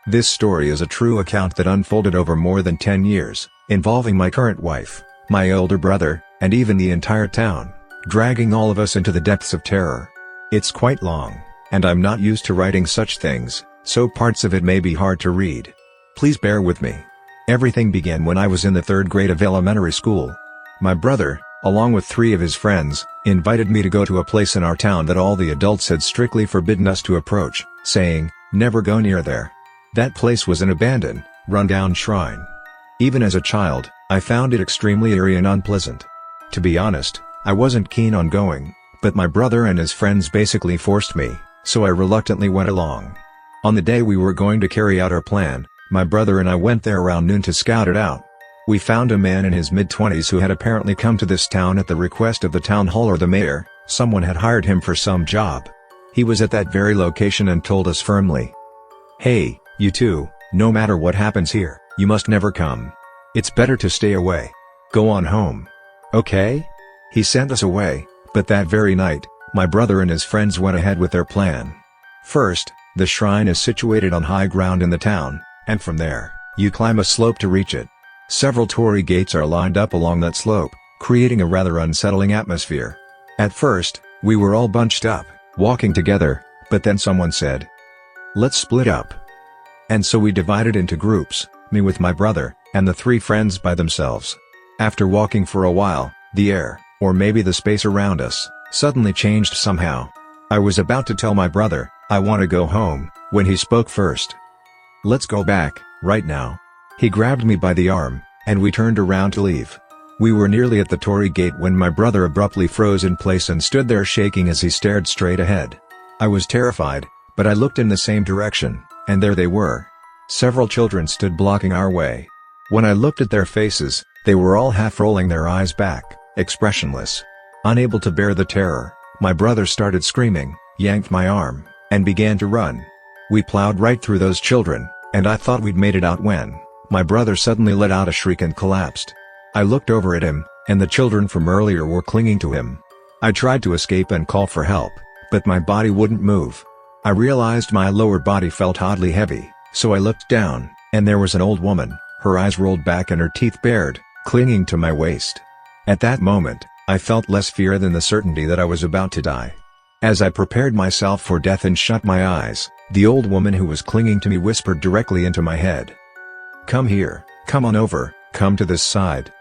This story is a true account that unfolded over more than 10 years, involving my current wife, my older brother, and even the entire town, dragging all of us into the depths of terror. It's quite long, and I'm not used to writing such things, so parts of it may be hard to read. Please bear with me. Everything began when I was in the 3rd grade of elementary school. My brother, along with 3 of his friends, invited me to go to a place in our town that all the adults had strictly forbidden us to approach, saying, "Never go near there." That place was an abandoned, run-down shrine. Even as a child, I found it extremely eerie and unpleasant. To be honest, I wasn't keen on going, but my brother and his friends basically forced me, so I reluctantly went along. On the day we were going to carry out our plan, my brother and I went there around noon to scout it out. We found a man in his mid-20s who had apparently come to this town at the request of the town hall or the mayor. Someone had hired him for some job. He was at that very location and told us firmly, "Hey, you two, no matter what happens here, you must never come. It's better to stay away. Go on home." Okay? He sent us away, but that very night, my brother and his friends went ahead with their plan. First, the shrine is situated on high ground in the town, and from there, you climb a slope to reach it. Several torii gates are lined up along that slope, creating a rather unsettling atmosphere. At first, we were all bunched up, walking together, but then someone said, "Let's split up." And so we divided into groups, me with my brother, and the 3 friends by themselves. After walking for a while, the air, or maybe the space around us, suddenly changed somehow. I was about to tell my brother, "I want to go home," when he spoke first. "Let's go back, right now." He grabbed me by the arm, and we turned around to leave. We were nearly at the torii gate when my brother abruptly froze in place and stood there shaking as he stared straight ahead. I was terrified, but I looked in the same direction, and there they were. Several children stood blocking our way. When I looked at their faces, they were all half rolling their eyes back, expressionless. Unable to bear the terror, my brother started screaming, yanked my arm, and began to run. We plowed right through those children, and I thought we'd made it out when my brother suddenly let out a shriek and collapsed. I looked over at him, and the children from earlier were clinging to him. I tried to escape and call for help, but my body wouldn't move. I realized my lower body felt oddly heavy, so I looked down, and there was an old woman, her eyes rolled back and her teeth bared, clinging to my waist. At that moment, I felt less fear than the certainty that I was about to die. As I prepared myself for death and shut my eyes, the old woman who was clinging to me whispered directly into my head, "Come here, come on over, come to this side."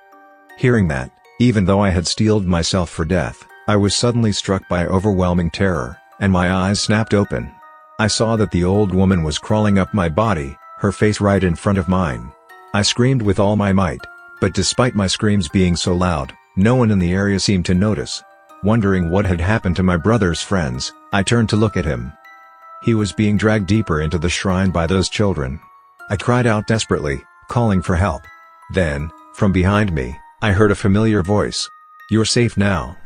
Hearing that, even though I had steeled myself for death, I was suddenly struck by overwhelming terror, and my eyes snapped open. I saw that the old woman was crawling up my body, her face right in front of mine. I screamed with all my might, but despite my screams being so loud, no one in the area seemed to notice. Wondering what had happened to my brother's friends, I turned to look at him. He was being dragged deeper into the shrine by those children. I cried out desperately, calling for help. Then, from behind me, I heard a familiar voice. "You're safe now."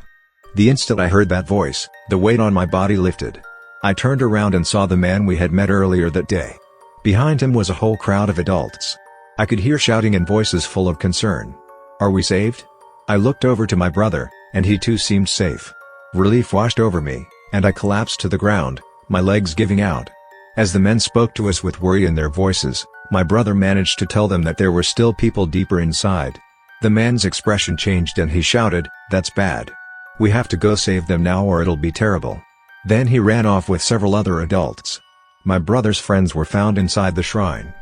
The instant I heard that voice, the weight on my body lifted. I turned around and saw the man we had met earlier that day. Behind him was a whole crowd of adults. I could hear shouting and voices full of concern. "Are we saved?" I looked over to my brother, and he too seemed safe. Relief washed over me, and I collapsed to the ground, my legs giving out. As the men spoke to us with worry in their voices, my brother managed to tell them that there were still people deeper inside. The man's expression changed and he shouted, "That's bad. We have to go save them now or it'll be terrible." Then he ran off with several other adults. My brother's friends were found inside the shrine.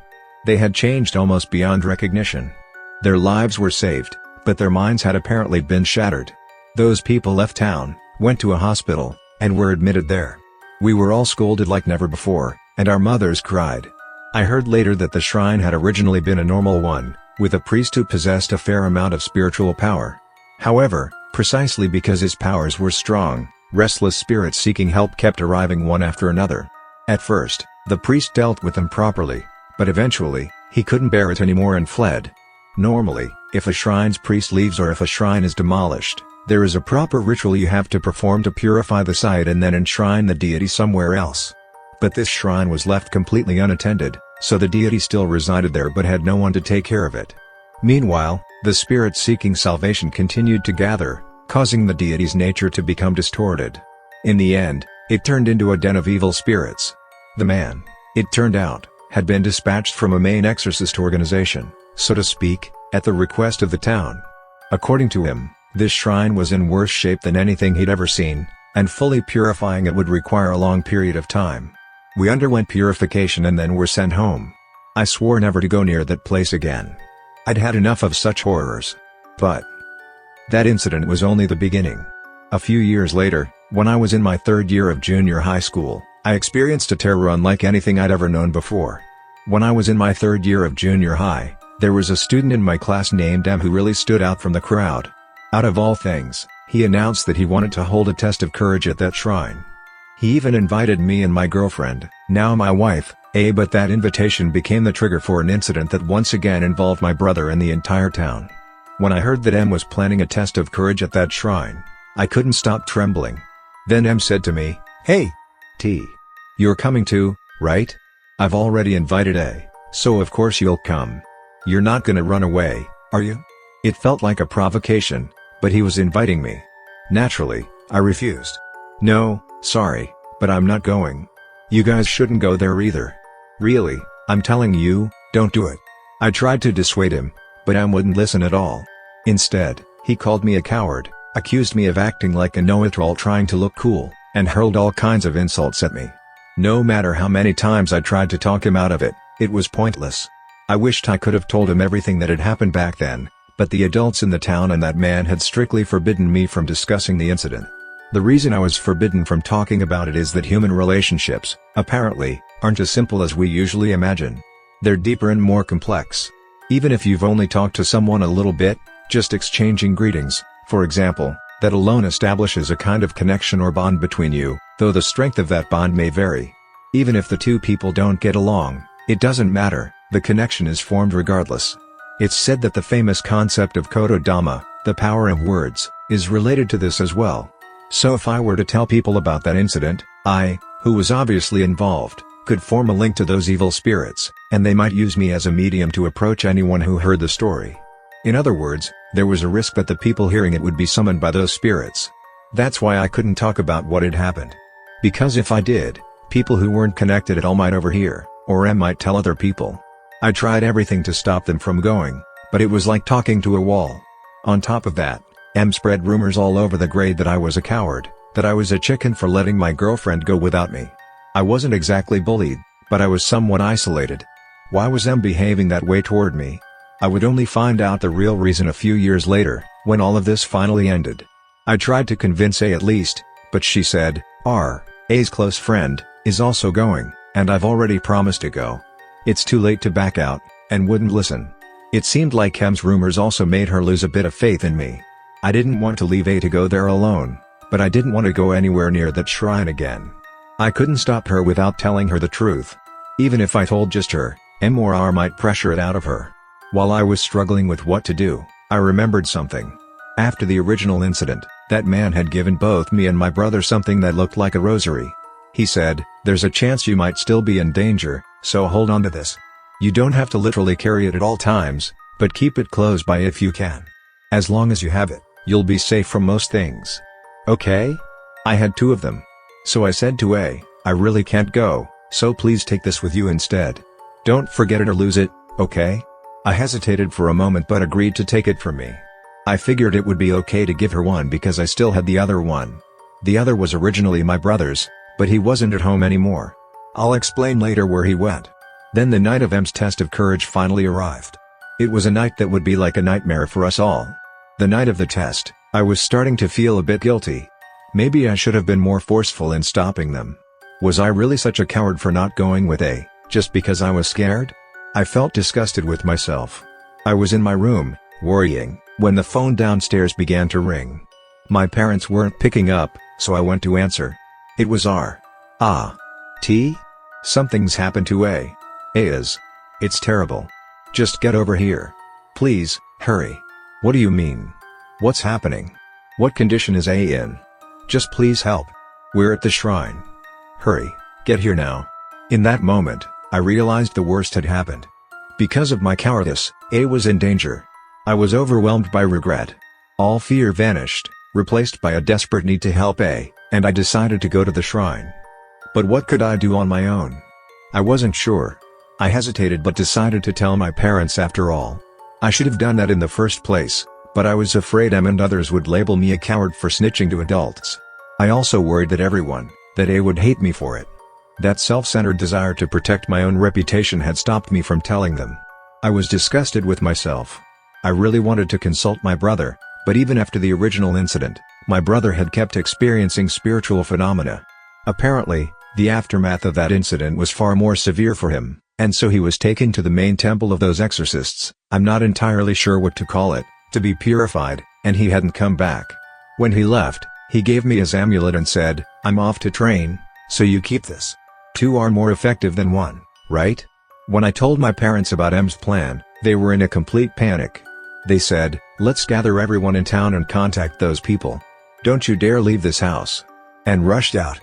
They had changed almost beyond recognition. Their lives were saved, but their minds had apparently been shattered. Those people left town, went to a hospital, and were admitted there. We were all scolded like never before, and our mothers cried. I heard later that the shrine had originally been a normal one, with a priest who possessed a fair amount of spiritual power. However, precisely because his powers were strong, restless spirits seeking help kept arriving one after another. At first, the priest dealt with them properly, but eventually, he couldn't bear it anymore and fled. Normally, if a shrine's priest leaves or if a shrine is demolished, there is a proper ritual you have to perform to purify the site and then enshrine the deity somewhere else. But this shrine was left completely unattended, so the deity still resided there but had no one to take care of it. Meanwhile, the spirits seeking salvation continued to gather, causing the deity's nature to become distorted. In the end, it turned into a den of evil spirits. The man, it turned out, had been dispatched from a main exorcist organization, so to speak, at the request of the town. According to him, this shrine was in worse shape than anything he'd ever seen, and fully purifying it would require a long period of time. We underwent purification and then were sent home. I swore never to go near that place again. I'd had enough of such horrors. But that incident was only the beginning. A few years later, when I was in my third year of junior high school, I experienced a terror unlike anything I'd ever known before. When I was in my third year of junior high, there was a student in my class named M who really stood out from the crowd. Out of all things, he announced that he wanted to hold a test of courage at that shrine. He even invited me and my girlfriend, now my wife, but that invitation became the trigger for an incident that once again involved my brother and the entire town. When I heard that M was planning a test of courage at that shrine, I couldn't stop trembling. Then M said to me, "Hey, T. You're coming too, right? I've already invited A, so of course you'll come. You're not gonna run away, are you?" It felt like a provocation, but he was inviting me. Naturally, I refused. "No, sorry, but I'm not going. You guys shouldn't go there either. Really, I'm telling you, don't do it." I tried to dissuade him, but M wouldn't listen at all. Instead, he called me a coward, accused me of acting like a know-it-all trying to look cool, and hurled all kinds of insults at me. No matter how many times I tried to talk him out of it, it was pointless. I wished I could have told him everything that had happened back then, but the adults in the town and that man had strictly forbidden me from discussing the incident. The reason I was forbidden from talking about it is that human relationships, apparently, aren't as simple as we usually imagine. They're deeper and more complex. Even if you've only talked to someone a little bit, just exchanging greetings, for example, that alone establishes a kind of connection or bond between you, though the strength of that bond may vary. Even if the two people don't get along, it doesn't matter, the connection is formed regardless. It's said that the famous concept of Koto-Dhamma, the power of words, is related to this as well. So if I were to tell people about that incident, I, who was obviously involved, could form a link to those evil spirits, and they might use me as a medium to approach anyone who heard the story. In other words, there was a risk that the people hearing it would be summoned by those spirits. That's why I couldn't talk about what had happened. Because if I did, people who weren't connected at all might overhear, or M might tell other people. I tried everything to stop them from going, but it was like talking to a wall. On top of that, M spread rumors all over the grade that I was a coward, that I was a chicken for letting my girlfriend go without me. I wasn't exactly bullied, but I was somewhat isolated. Why was M behaving that way toward me? I would only find out the real reason a few years later, when all of this finally ended. I tried to convince A at least, but she said, A's close friend, is also going, and I've already promised to go. It's too late to back out, and wouldn't listen. It seemed like M's rumors also made her lose a bit of faith in me. I didn't want to leave A to go there alone, but I didn't want to go anywhere near that shrine again. I couldn't stop her without telling her the truth. Even if I told just her, M or R might pressure it out of her. While I was struggling with what to do, I remembered something. After the original incident, that man had given both me and my brother something that looked like a rosary. He said, "There's a chance you might still be in danger, so hold on to this. You don't have to literally carry it at all times, but keep it close by if you can. As long as you have it, you'll be safe from most things." Okay? I had 2 of them. So I said to A, "I really can't go, so please take this with you instead. Don't forget it or lose it, okay?" I hesitated for a moment but agreed to take it from me. I figured it would be okay to give her one because I still had the other one. The other was originally my brother's, but he wasn't at home anymore. I'll explain later where he went. Then the night of M's test of courage finally arrived. It was a night that would be like a nightmare for us all. The night of the test, I was starting to feel a bit guilty. Maybe I should have been more forceful in stopping them. Was I really such a coward for not going with A, just because I was scared? I felt disgusted with myself. I was in my room, worrying, when the phone downstairs began to ring. My parents weren't picking up, so I went to answer. It was R. T? Something's happened to A. It's terrible. Just get over here. Please, hurry. What do you mean? What's happening? What condition is A in? Just please help. We're at the shrine. Hurry, get here now. In that moment, I realized the worst had happened. Because of my cowardice, A was in danger. I was overwhelmed by regret. All fear vanished, replaced by a desperate need to help A, and I decided to go to the shrine. But what could I do on my own? I wasn't sure. I hesitated but decided to tell my parents after all. I should have done that in the first place, but I was afraid Em and others would label me a coward for snitching to adults. I also worried that A would hate me for it. That self-centered desire to protect my own reputation had stopped me from telling them. I was disgusted with myself. I really wanted to consult my brother, but even after the original incident, my brother had kept experiencing spiritual phenomena. Apparently, the aftermath of that incident was far more severe for him, and so he was taken to the main temple of those exorcists, I'm not entirely sure what to call it, to be purified, and he hadn't come back. When he left, he gave me his amulet and said, "I'm off to train, so you keep this. 2 are more effective than 1, right?" When I told my parents about M's plan, they were in a complete panic. They said, "Let's gather everyone in town and contact those people. Don't you dare leave this house," and rushed out.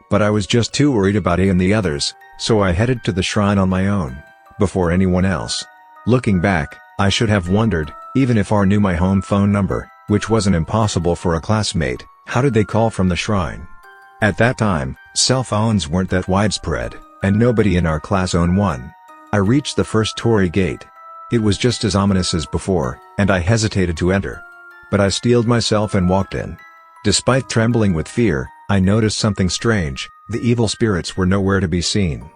But I was just too worried about A and the others, so I headed to the shrine on my own, before anyone else. Looking back, I should have wondered, even if R knew my home phone number, which wasn't impossible for a classmate, how did they call from the shrine? At that time, cell phones weren't that widespread, and nobody in our class owned one. I reached the first Torii gate. It was just as ominous as before, and I hesitated to enter. But I steeled myself and walked in. Despite trembling with fear, I noticed something strange. The evil spirits were nowhere to be seen.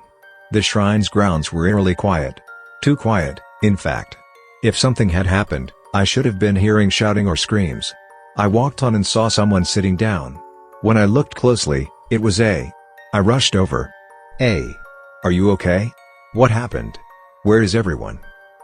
The shrine's grounds were eerily quiet. Too quiet, in fact. If something had happened, I should have been hearing shouting or screams. I walked on and saw someone sitting down. When I looked closely, it was A. I rushed over. "A. Are you okay? What happened? Where is everyone?"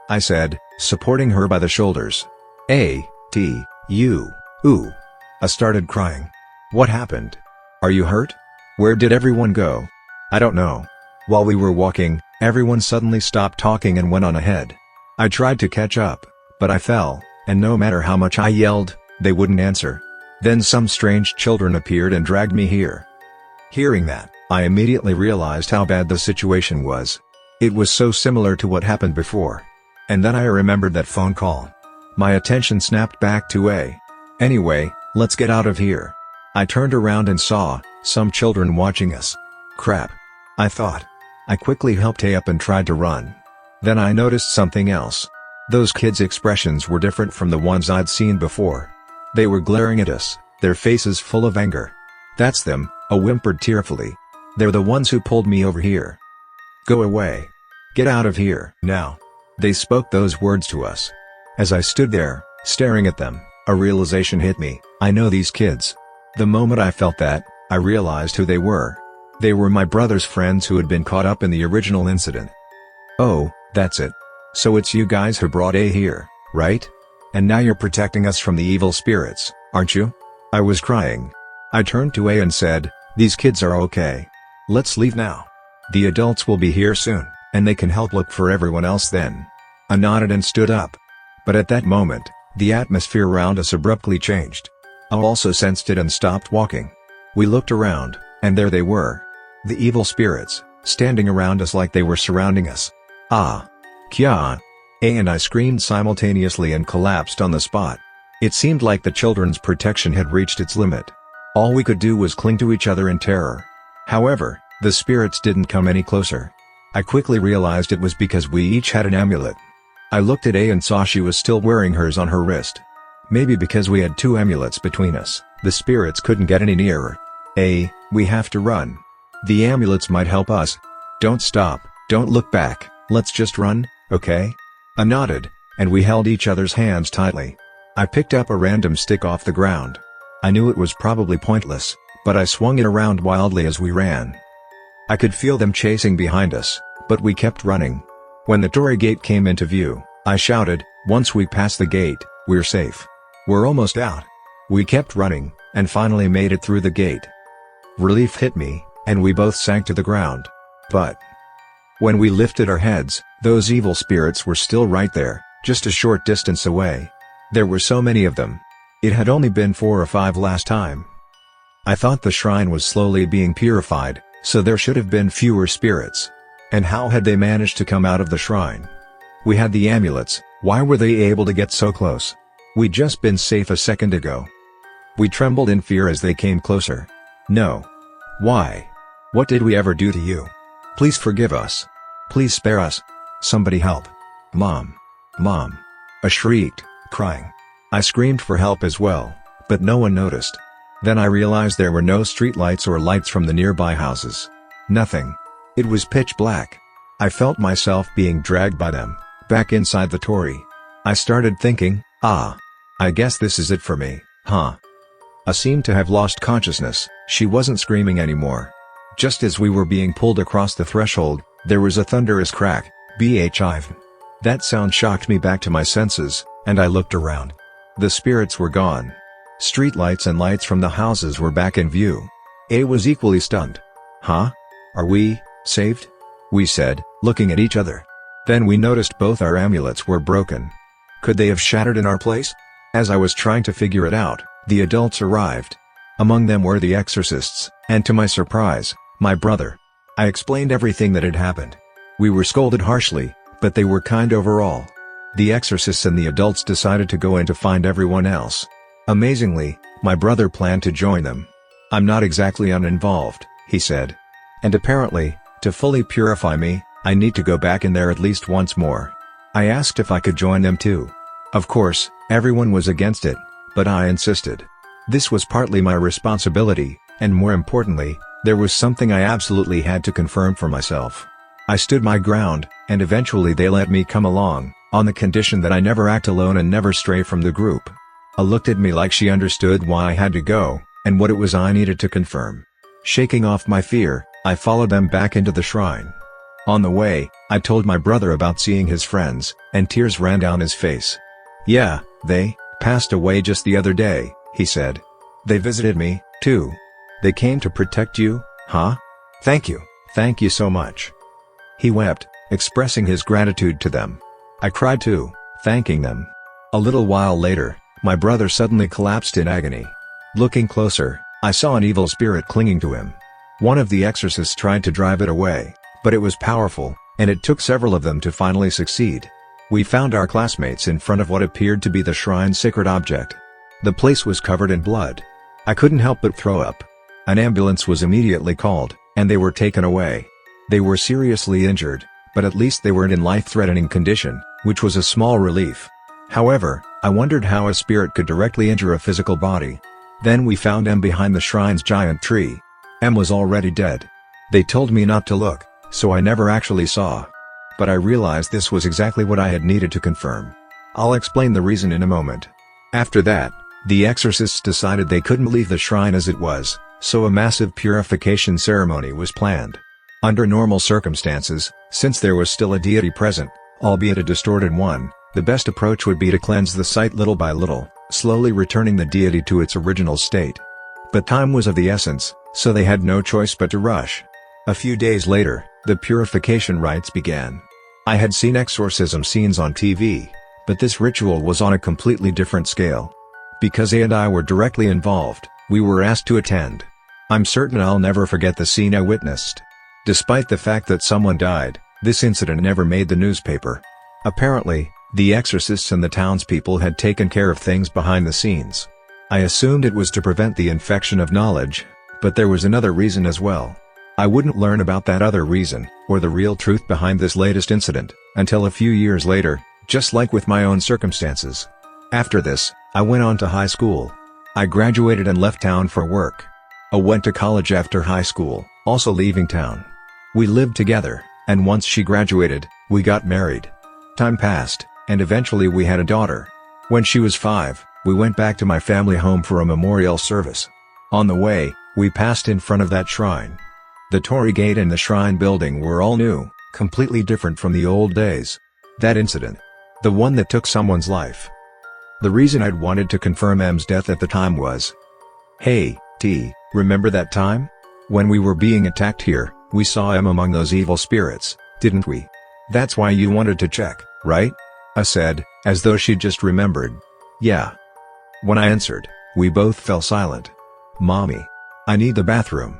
I said, supporting her by the shoulders. Ooh. I started crying. "What happened? Are you hurt? Where did everyone go?" "I don't know." While we were walking, everyone suddenly stopped talking and went on ahead. I tried to catch up, but I fell, and no matter how much I yelled, they wouldn't answer. Then some strange children appeared and dragged me here. Hearing that, I immediately realized how bad the situation was. It was so similar to what happened before. And then I remembered that phone call. My attention snapped back to A. "Anyway, let's get out of here." I turned around and saw some children watching us. Crap, I thought. I quickly helped A up and tried to run. Then I noticed something else. Those kids' expressions were different from the ones I'd seen before. They were glaring at us, their faces full of anger. "That's them," I whimpered tearfully. "They're the ones who pulled me over here. Go away. Get out of here, now." They spoke those words to us. As I stood there, staring at them, a realization hit me. I know these kids. The moment I felt that, I realized who they were. They were my brother's friends who had been caught up in the original incident. "Oh, that's it. So it's you guys who brought A here, right? And now you're protecting us from the evil spirits, aren't you?" I was crying. I turned to A and said, "These kids are okay. Let's leave now. The adults will be here soon, and they can help look for everyone else then." I nodded and stood up. But at that moment, the atmosphere around us abruptly changed. I also sensed it and stopped walking. We looked around, and there they were. The evil spirits, standing around us like they were surrounding us. "Ah! Kya!" A and I screamed simultaneously and collapsed on the spot. It seemed like the children's protection had reached its limit. All we could do was cling to each other in terror. However, the spirits didn't come any closer. I quickly realized it was because we each had an amulet. I looked at A and saw she was still wearing hers on her wrist. Maybe because we had 2 amulets between us, the spirits couldn't get any nearer. "A, we have to run. The amulets might help us. Don't stop, don't look back, let's just run, okay?" I nodded, and we held each other's hands tightly. I picked up a random stick off the ground. I knew it was probably pointless, but I swung it around wildly as we ran. I could feel them chasing behind us, but we kept running. When the Torii gate came into view, I shouted, "Once we pass the gate, we're safe. We're almost out." We kept running, and finally made it through the gate. Relief hit me, and we both sank to the ground. But when we lifted our heads, those evil spirits were still right there, just a short distance away. There were so many of them. It had only been 4 or 5 last time. I thought the shrine was slowly being purified, so there should have been fewer spirits. And how had they managed to come out of the shrine? We had the amulets, why were they able to get so close? We'd just been safe a second ago. We trembled in fear as they came closer. "No. Why? What did we ever do to you? Please forgive us. Please spare us," "Somebody help! Mom! Mom!" I shrieked, crying. I screamed for help as well, but no one noticed. Then I realized there were no streetlights or lights from the nearby houses. Nothing. It was pitch black. I felt myself being dragged by them, back inside the torii. I started thinking, I guess this is it for me, huh? I seemed to have lost consciousness. She wasn't screaming anymore. Just as we were being pulled across the threshold, there was a thunderous crack, bhiv. That sound shocked me back to my senses, and I looked around. The spirits were gone. Streetlights and lights from the houses were back in view. A was equally stunned. Huh? Are we saved? We said, looking at each other. Then we noticed both our amulets were broken. Could they have shattered in our place? As I was trying to figure it out, the adults arrived. Among them were the exorcists, and to my surprise, my brother. I explained everything that had happened. We were scolded harshly, but they were kind overall. The exorcists and the adults decided to go in to find everyone else. Amazingly, my brother planned to join them. "I'm not exactly uninvolved," he said. "And apparently, to fully purify me, I need to go back in there at least once more." I asked if I could join them too. Of course, everyone was against it, but I insisted. This was partly my responsibility, and more importantly, there was something I absolutely had to confirm for myself. I stood my ground, and eventually they let me come along, on the condition that I never act alone and never stray from the group. I looked at me like she understood why I had to go, and what it was I needed to confirm. Shaking off my fear, I followed them back into the shrine. On the way, I told my brother about seeing his friends, and tears ran down his face. "Yeah, they passed away just the other day," he said. "They visited me, too. They came to protect you, huh? Thank you so much." He wept, expressing his gratitude to them. I cried too, thanking them. A little while later, my brother suddenly collapsed in agony. Looking closer, I saw an evil spirit clinging to him. One of the exorcists tried to drive it away, but it was powerful, and it took several of them to finally succeed. We found our classmates in front of what appeared to be the shrine's sacred object. The place was covered in blood. I couldn't help but throw up. An ambulance was immediately called, and they were taken away. They were seriously injured, but at least they weren't in life-threatening condition, which was a small relief. However, I wondered how a spirit could directly injure a physical body. Then we found M behind the shrine's giant tree. M was already dead. They told me not to look, so I never actually saw. But I realized this was exactly what I had needed to confirm. I'll explain the reason in a moment. After that, the exorcists decided they couldn't leave the shrine as it was, so a massive purification ceremony was planned. Under normal circumstances, since there was still a deity present, albeit a distorted one, the best approach would be to cleanse the site little by little, slowly returning the deity to its original state. But time was of the essence, so they had no choice but to rush. A few days later, the purification rites began. I had seen exorcism scenes on TV, but this ritual was on a completely different scale. Because A and I were directly involved, we were asked to attend. I'm certain I'll never forget the scene I witnessed. Despite the fact that someone died, this incident never made the newspaper. Apparently, the exorcists and the townspeople had taken care of things behind the scenes. I assumed it was to prevent the infection of knowledge, but there was another reason as well. I wouldn't learn about that other reason, or the real truth behind this latest incident, until a few years later, just like with my own circumstances. After this, I went on to high school. I graduated and left town for work. I went to college after high school, also leaving town. We lived together, and once she graduated, we got married. Time passed, and eventually we had a daughter. When she was 5, we went back to my family home for a memorial service. On the way, we passed in front of that shrine. The torii gate and the shrine building were all new, completely different from the old days. That incident, the one that took someone's life. The reason I'd wanted to confirm M's death at the time was, "Hey, T, remember that time? When we were being attacked here, we saw M among those evil spirits, didn't we? That's why you wanted to check, right?" I said, as though she'd just remembered. "Yeah." When I answered, we both fell silent. "Mommy, I need the bathroom."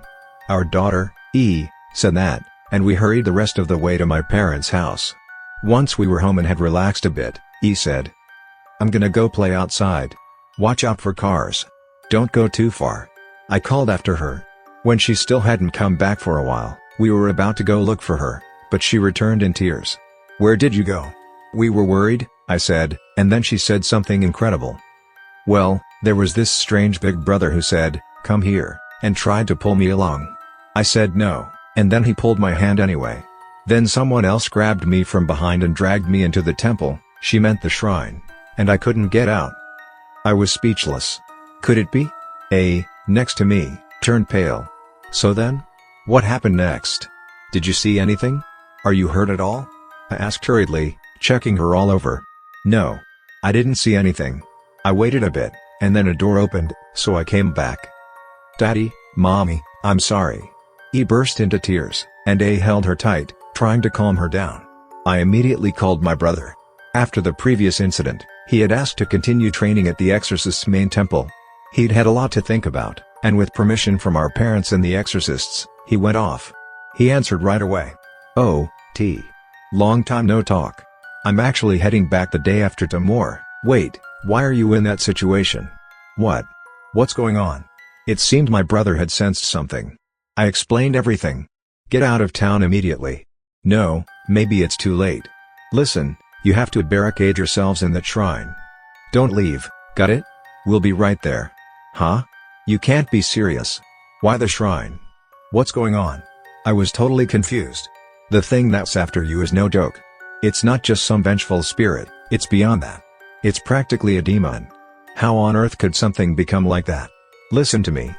Our daughter, E, said that, and we hurried the rest of the way to my parents' house. Once we were home and had relaxed a bit, E said, "I'm gonna go play outside. Watch out for cars. Don't go too far." I called after her. When she still hadn't come back for a while, we were about to go look for her, but she returned in tears. Where did you go? We were worried, I said, and then she said something incredible. Well, there was this strange big brother who said, "Come here," and tried to pull me along. I said no, and then he pulled my hand anyway. Then someone else grabbed me from behind and dragged me into the temple, she meant the shrine, and I couldn't get out. I was speechless. Could it be? Next to me, turned pale. So then? What happened next? Did you see anything? Are you hurt at all? I asked hurriedly, checking her all over. No. I didn't see anything. I waited a bit, and then a door opened, so I came back. Daddy, Mommy, I'm sorry. He burst into tears, and A held her tight, trying to calm her down. I immediately called my brother. After the previous incident, he had asked to continue training at the exorcist's main temple. He'd had a lot to think about, and with permission from our parents and the exorcists, he went off. He answered right away. Oh, long time no talk. I'm actually heading back the day after to more. Wait, why are you in that situation? What's going on? It seemed my brother had sensed something. I explained everything. Get out of town immediately. No, maybe it's too late. Listen, you have to barricade yourselves in that shrine. Don't leave, got it? We'll be right there. Huh? You can't be serious. Why the shrine? What's going on? I was totally confused. The thing that's after you is no joke. It's not just some vengeful spirit, it's beyond that. It's practically a demon. How on earth could something become like that? Listen to me.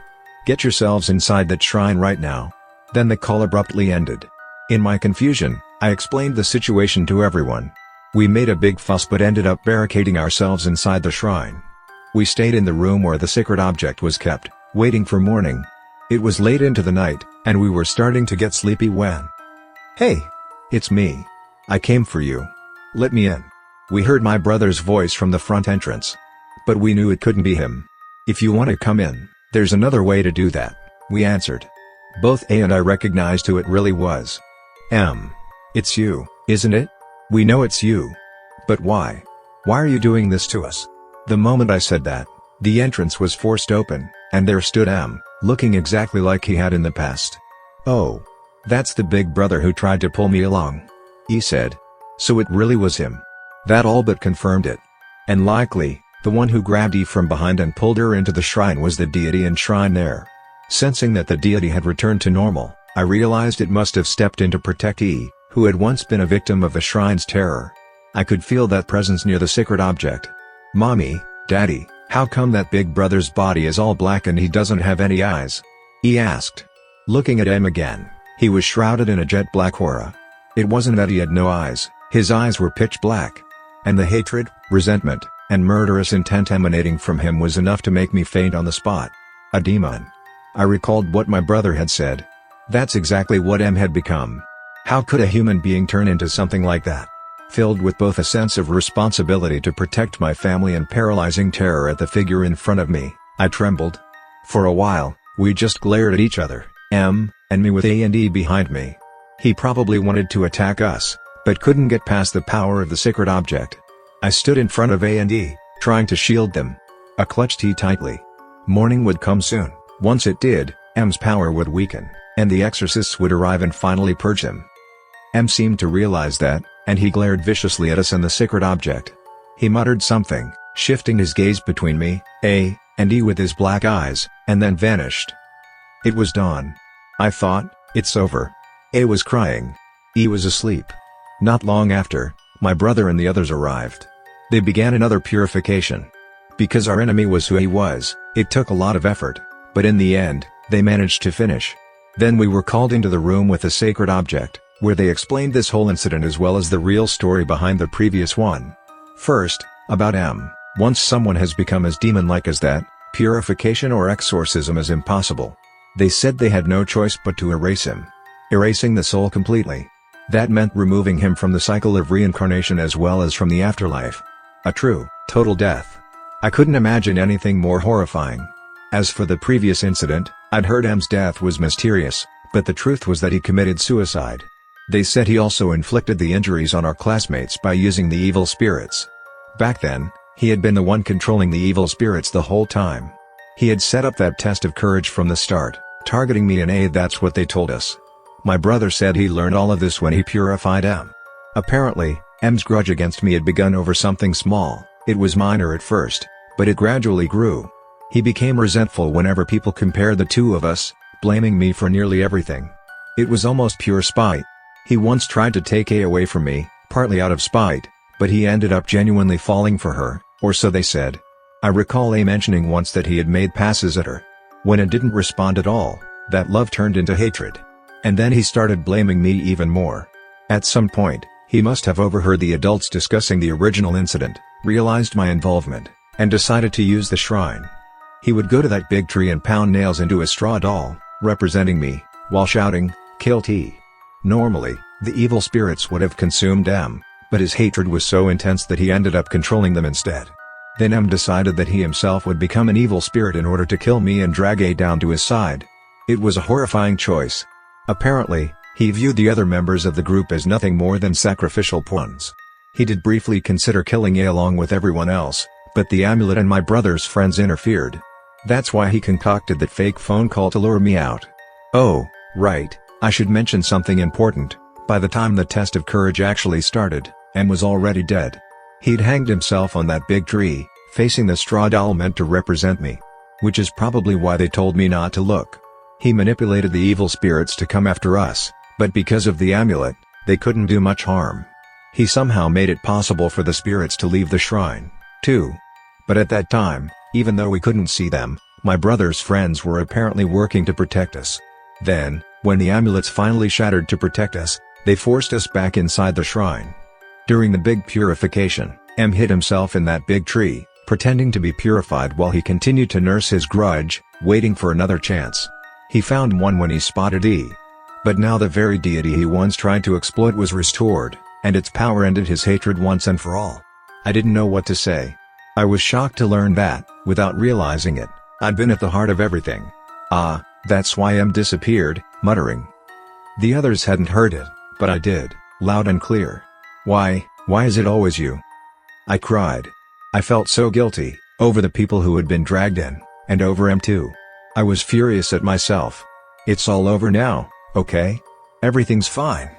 Get yourselves inside that shrine right now. Then the call abruptly ended. In my confusion, I explained the situation to everyone. We made a big fuss but ended up barricading ourselves inside the shrine. We stayed in the room where the sacred object was kept, waiting for morning. It was late into the night, and we were starting to get sleepy when... Hey! It's me. I came for you. Let me in. We heard my brother's voice from the front entrance. But we knew it couldn't be him. If you want to come in, there's another way to do that, we answered. Both A and I recognized who it really was. It's you, isn't it? We know it's you. But why? Why are you doing this to us? The moment I said that, the entrance was forced open, and there stood M, looking exactly like he had in the past. Oh. That's the big brother who tried to pull me along. E said. So it really was him. That all but confirmed it. And likely, the one who grabbed E from behind and pulled her into the shrine was the deity enshrined there. Sensing that the deity had returned to normal, I realized it must have stepped in to protect E, who had once been a victim of the shrine's terror. I could feel that presence near the sacred object. Mommy, Daddy, how come that big brother's body is all black and he doesn't have any eyes? E asked. Looking at M again, he was shrouded in a jet black aura. It wasn't that he had no eyes, his eyes were pitch black. And the hatred, resentment, and murderous intent emanating from him was enough to make me faint on the spot. A demon. I recalled what my brother had said. That's exactly what M had become. How could a human being turn into something like that? Filled with both a sense of responsibility to protect my family and paralyzing terror at the figure in front of me, I trembled. For a while, we just glared at each other, M, and me with A and E behind me. He probably wanted to attack us, but couldn't get past the power of the sacred object. I stood in front of A and E, trying to shield them. I clutched E tightly. Morning would come soon. Once it did, M's power would weaken, and the exorcists would arrive and finally purge him. M seemed to realize that, and he glared viciously at us and the sacred object. He muttered something, shifting his gaze between me, A, and E with his black eyes, and then vanished. It was dawn. I thought, it's over. A was crying. E was asleep. Not long after, my brother and the others arrived. They began another purification. Because our enemy was who he was, it took a lot of effort, but in the end, they managed to finish. Then we were called into the room with the sacred object, where they explained this whole incident as well as the real story behind the previous one. First, about M. Once someone has become as demon-like as that, purification or exorcism is impossible. They said they had no choice but to erase him. Erasing the soul completely. That meant removing him from the cycle of reincarnation as well as from the afterlife. A true, total death. I couldn't imagine anything more horrifying. As for the previous incident, I'd heard M's death was mysterious, but the truth was that he committed suicide. They said he also inflicted the injuries on our classmates by using the evil spirits. Back then, he had been the one controlling the evil spirits the whole time. He had set up that test of courage from the start, targeting me and A. That's what they told us. My brother said he learned all of this when he purified M. Apparently, M's grudge against me had begun over something small. It was minor at first, but it gradually grew. He became resentful whenever people compared the two of us, blaming me for nearly everything. It was almost pure spite. He once tried to take A away from me, partly out of spite, but he ended up genuinely falling for her, or so they said. I recall A mentioning once that he had made passes at her. When it didn't respond at all, that love turned into hatred. And then he started blaming me even more. At some point, he must have overheard the adults discussing the original incident, realized my involvement, and decided to use the shrine. He would go to that big tree and pound nails into a straw doll, representing me, while shouting, "Kill T." Normally, the evil spirits would have consumed M, but his hatred was so intense that he ended up controlling them instead. Then M decided that he himself would become an evil spirit in order to kill me and drag A down to his side. It was a horrifying choice. Apparently, he viewed the other members of the group as nothing more than sacrificial pawns. He did briefly consider killing A along with everyone else, but the amulet and my brother's friends interfered. That's why he concocted that fake phone call to lure me out. Oh, right, I should mention something important. By the time the test of courage actually started, M was already dead. He'd hanged himself on that big tree, facing the straw doll meant to represent me. Which is probably why they told me not to look. He manipulated the evil spirits to come after us, but because of the amulet, they couldn't do much harm. He somehow made it possible for the spirits to leave the shrine, too. But at that time, even though we couldn't see them, my brother's friends were apparently working to protect us. Then, when the amulets finally shattered to protect us, they forced us back inside the shrine. During the big purification, M hid himself in that big tree, pretending to be purified while he continued to nurse his grudge, waiting for another chance. He found one when he spotted E. But now the very deity he once tried to exploit was restored, and its power ended his hatred once and for all. I didn't know what to say. I was shocked to learn that, without realizing it, I'd been at the heart of everything. Ah, that's why M disappeared, muttering. The others hadn't heard it, but I did, loud and clear. Why is it always you? I cried. I felt so guilty, over the people who had been dragged in, and over M too. I was furious at myself. It's all over now, okay? Everything's fine.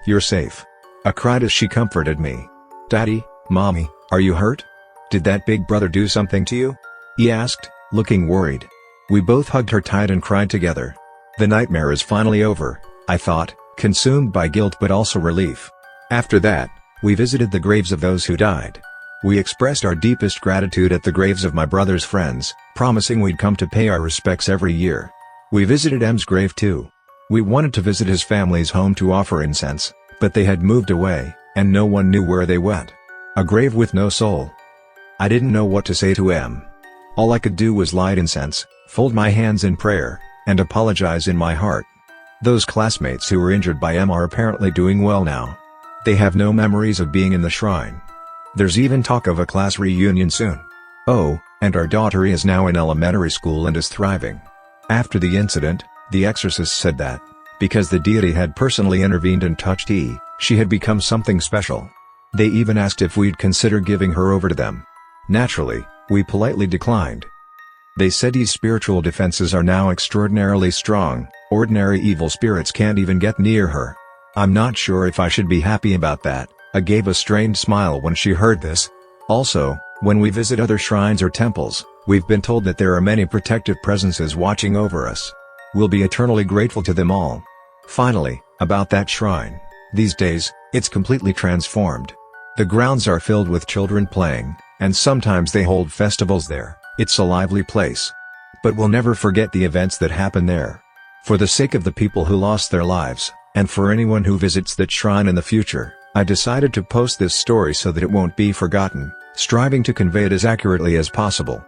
You're safe. I cried as she comforted me. Daddy, Mommy, are you hurt? Did that big brother do something to you? He asked, looking worried. We both hugged her tight and cried together. The nightmare is finally over, I thought, consumed by guilt but also relief. After that, we visited the graves of those who died. We expressed our deepest gratitude at the graves of my brother's friends, promising we'd come to pay our respects every year. We visited M's grave too. We wanted to visit his family's home to offer incense, but they had moved away, and no one knew where they went. A grave with no soul. I didn't know what to say to M. All I could do was light incense, fold my hands in prayer, and apologize in my heart. Those classmates who were injured by M are apparently doing well now. They have no memories of being in the shrine. There's even talk of a class reunion soon. Oh, and our daughter is now in elementary school and is thriving. After the incident, the exorcist said that, because the deity had personally intervened and touched E, she had become something special. They even asked if we'd consider giving her over to them. Naturally, we politely declined. They said E's spiritual defenses are now extraordinarily strong, ordinary evil spirits can't even get near her. I'm not sure if I should be happy about that. I gave a strained smile when she heard this. Also, when we visit other shrines or temples, we've been told that there are many protective presences watching over us. We'll be eternally grateful to them all. Finally, about that shrine. These days, it's completely transformed. The grounds are filled with children playing, and sometimes they hold festivals there. It's a lively place. But we'll never forget the events that happened there. For the sake of the people who lost their lives, and for anyone who visits that shrine in the future, I decided to post this story so that it won't be forgotten, striving to convey it as accurately as possible.